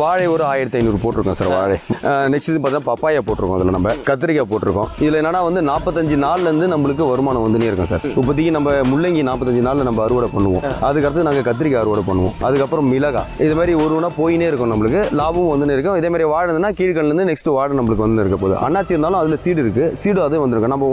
வாழை ஒரு 1500 போட்டிருக்கோம் சார். வாழை நெக்ஸ்ட் இது பார்த்தா பப்பாயா போட்டிருக்கோம். அதில் நம்ம கத்திரிக்காய் போட்டிருக்கோம். இதில் என்னன்னா வந்து 45 நாள்லேருந்து நம்மளுக்கு வருமானம் வந்துனே இருக்கும் சார். இப்போதைக்கு நம்ம முள்ளங்கி 45 நாளில் நம்ம அறுவடை பண்ணுவோம். அதுக்கடுத்து நாங்கள் கத்திரிக்காய் அறுவடை பண்ணுவோம். அதுக்கப்புறம் மிளகாய், இது மாதிரி ஒரு ஒன்றா போயினே இருக்கும். நம்மளுக்கு லாபமும் வந்துனே இருக்கும். இதே மாதிரி வாழைன்னா கீழ்கண்லேருந்து நெக்ஸ்ட் வாழை நம்மளுக்கு வந்து இருக்க போகுது. அண்ணாச்சி இருந்தாலும் அதில் சீடு இருக்குது. சீடு அது வந்துருக்கும். நம்ம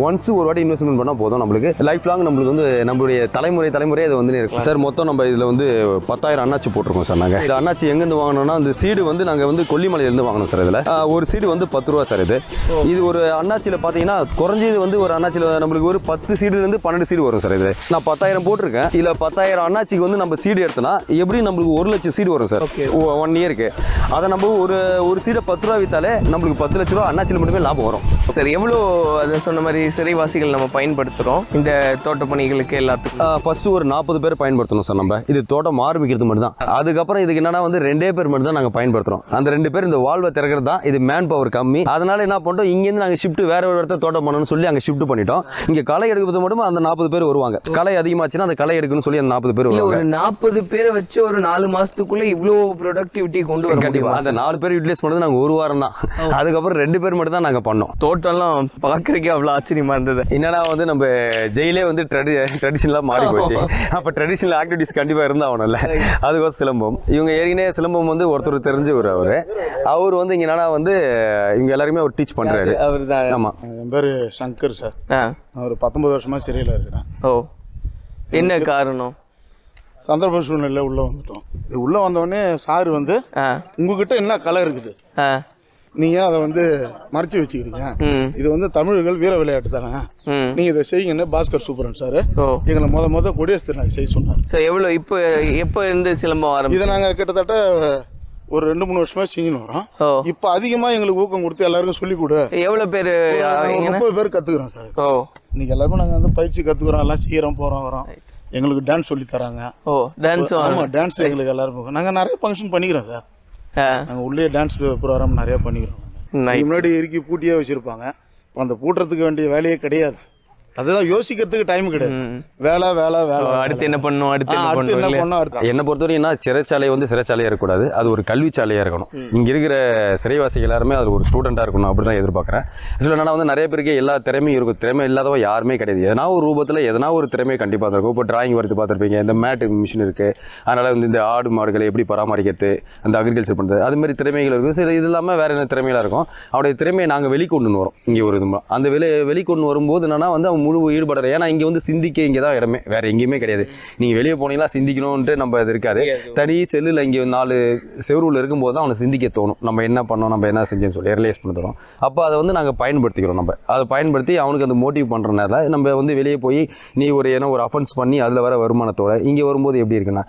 ஒன்ஸ் ஒரு வாட்டி இன்வெஸ்ட்மெண்ட் பண்ணால் போதும். நம்மளுக்கு லைஃப் லாங் நம்மளுக்கு வந்து நம்மளுடைய தலைமுறை அது வந்துனே இருக்கும் சார். மொத்தம் நம்ம இதில் வந்து 10,000 அண்ணாச்சி போட்டிருக்கோம் சார். நாங்கள் இந்த அண்ணாச்சி எங்கேருந்து வாங்கினோம்னா அந்த சீடு வந்து நாங்கள் வந்து கொல்லிமலையிலேருந்து வாங்கினோம் சார். இதில் ஒரு சீடு வந்து 10 ரூபா சார். இது ஒரு அண்ணாச்சியில் பார்த்தீங்கன்னா குறைஞ்சது வந்து ஒரு அண்ணாச்சியில் நம்மளுக்கு ஒரு 10 சீடுலேருந்து 12 சீடு வரும் சார். இது நான் 10,000 போட்டிருக்கேன். இதில் 10,000 அண்ணாச்சிக்கு வந்து நம்ம சீடு எடுத்தோன்னா எப்படி நம்மளுக்கு 1 லட்சம் சீடு வரும் சார் 1 இயருக்கு. அதை நம்ம ஒரு சீடை 10 ரூபா விற்றாலே நம்மளுக்கு 10 லட்ச ரூபா அண்ணாச்சியில் மட்டுமே லாபம் வரும் சார். எவ்வளோ அதை சொன்ன மாதிரி சிறைவாசிகள் நம்ம பயன்படுத்துகிறோம் இந்த தோட்ட பணிகளுக்கு எல்லாத்துக்கும்? ஃபர்ஸ்ட் ஒரு 40 பேர் பயன்படுத்தணும் சார். நம்ம இது தோட்டம் ஆரம்பிக்கிறது மட்டும் தான். அதுக்கப்புறம் இதுக்கு என்னன்னா வந்து 2 பேர் மட்டும் தான் நாங்கள் பயன்படுத்துறோம். அந்த 2 பேர் இந்த வால்வை திறக்கிறது தான். இது மேன் பவர் கம்மி. அதனால என்ன பண்ணிட்டோம், இங்கேருந்து நாங்கள் ஷிஃப்ட் வேற ஒரு இடத்துல தோட்டம் பண்ணணும்னு சொல்லி அங்கே ஷிஃப்ட் பண்ணிட்டோம். இங்கே களை எடுக்கிறது மட்டும் அந்த 40 பேர் வருவாங்க. களை அதிகமாச்சுன்னா அந்த களை எடுக்கணும்னு சொல்லி அந்த 40 பேர் வருவாங்க. ஒரு 40 பேரை வச்சு ஒரு 4 மாசத்துக்குள்ள இவ்வளோ ப்ரொடக்டிவிட்டி கொண்டு வர கண்டிப்பா. அந்த 4 பேர் யூட்டிலைஸ் பண்ணது நாங்கள் ஒரு வாரம் தான். அதுக்கப்புறம் 2 பேர் மட்டும் தான் நாங்கள் பண்ணோம். தோட்டம்லாம் பார்க்கறதுக்கே அவ்வளோ ஆச்சரியமா இருந்தது. என்னன்னா வந்து நம்ம ஜெயிலே வந்து ட்ரெடிஷனலாக மாறி போச்சு. அப்போ ட்ரெடிஷனல் ஆக்டிவிட்டிஸ் கண்டிப்பாக இருந்தாகணும்ல. அதுக்கோசம் சிலம்பம். இவங்க ஏற்கனவே சிலம்பம் வந்து ஒருத்தர் தெரிஞ்சவர். அவர் வந்து இங்கே என்னன்னா வந்து இவங்க எல்லாருமே அவர் டீச் பண்ணுறாரு. அவர் தான். ஆமாம். என் பேர் சங்கர் சார். நான் ஒரு 19 வருஷமாக சிறையில் இருக்கிறேன். ஓ, என்ன காரணம்? சந்தர்ப்ப சூழ்நிலை உள்ளே வந்துட்டோம். இது உள்ளே வந்தோடனே சார் வந்து உங்ககிட்ட என்ன கலை இருக்குது, நீங்கள் அதை வந்து மறைச்சி வச்சுக்கிறீங்க. இது வந்து தமிழர்கள் வீர விளையாட்டு தானே, நீங்கள் இதை செய்யுங்கன்னு பாஸ்கர் சூப்பரன் சார் எங்களை முத கொடியரசு திருநாள் செய்ய சொன்னார் சார். எவ்வளோ எப்போ இருந்து சிலம்பம் ஆரம்பிச்சு? இதை நாங்கள் கிட்டத்தட்ட ஒரு 2-3 வருஷமா செஞ்சுன்னு வரோம். இப்போ அதிகமாக எங்களுக்கு ஊக்கம் கொடுத்து எல்லாருக்கும் சொல்லிக் கொடு. எவ்வளோ பேர்? 30 பேர் கற்றுக்குறோம் சார். ஓ, இன்னைக்கு எல்லாருமே நாங்கள் வந்து பயிற்சி கற்றுக்குறோம், எல்லாம் செய்கிறோம், போகிறோம், வரோம். எங்களுக்கு டான்ஸ் சொல்லி தராங்க. ஓ, டான்ஸ். ஆமாம், டான்ஸ் எங்களுக்கு எல்லாரும் நாங்கள் நிறைய ஃபங்க்ஷன் பண்ணிக்கிறோம் சார். நாங்கள் உள்ளே டான்ஸ் ப்ரோக்ராம் நிறைய பண்ணிக்கிறோம். முன்னாடி இறுக்கி பூட்டியே வச்சுருப்பாங்க. இப்போ அந்த பூட்டுறதுக்கு வேண்டிய வேலையே கிடையாது. அதுதான் யோசிக்கிறதுக்கு டைம் கிடையாது. வேலை அடுத்து என்ன பண்ணணும், அடுத்து என்ன பண்ணணும். என்னை பொறுத்தவரைக்கும் சிறைச்சாலை வந்து சிறைச்சாலையாக இருக்கக்கூடாது, அது ஒரு கல்விச்சாலையாக இருக்கணும். இங்கே இருக்கிற சிறைவாசிகள் எல்லாருமே அது ஒரு ஸ்டூடெண்ட்டாக இருக்கணும். அப்படி தான் எதிர்பார்க்குறேன். ஆக்சுவலாக என்னன்னா வந்து நிறைய பேருக்கு எல்லா திறமையும் இருக்கும். திறமை இல்லாதவங்க யாருமே கிடையாது. எதனா ஒரு ரூபத்தில் எதனா ஒரு திறமை கண்டிப்பாக இருக்கும். இப்போ டிராயிங் வரைத்து பார்த்துருப்பீங்க. இந்த மேட்டு மிஷின் இருக்குது. அதனால் வந்து இந்த ஆடு மாடுகளை எப்படி பராமரிக்கிறது, அந்த அக்ரிகல்ச்சர் பண்ணுறது, அதுமாதிரி திறமைகள் இருக்கும். சில இது இல்லாமல் வேறு என்ன திறமைகளாக இருக்கும். அவருடைய திறமையை நாங்கள் வெளிக்கொண்டு வரோம். இங்கே ஒரு இது அந்த வெளிக்கொண்டு வரும்போது என்னன்னா வந்து அவங்க முழு ஈடுபடுற. ஏன்னா இங்கே வந்து சிந்திக்க இங்கே தான் இடமே, வேறு எங்கேயுமே கிடையாது. நீங்கள் வெளியே போனீங்களா சிந்திக்கணும்ன்ட்டு நம்ம இது இருக்காது. தனி செல்லில் இங்கே 4 செவருள்ள இருக்கும்போது தான் அவனை சிந்திக்க தோணும். நம்ம என்ன பண்ணோம், நம்ம என்ன செஞ்சோன்னு சொல்லி ரியலைஸ் பண்ண தோணும். அப்போ அதை வந்து நாங்கள் பயன்படுத்திக்கிறோம். நம்ம அதை பயன்படுத்தி அவனுக்கு அந்த மோட்டிவ் பண்ணுறனால நம்ம வந்து வெளியே போய் நீ ஒரு அஃபென்ஸ் பண்ணி அதில் வர வருமானத்தோட இங்கே வரும்போது எப்படி இருக்குன்னா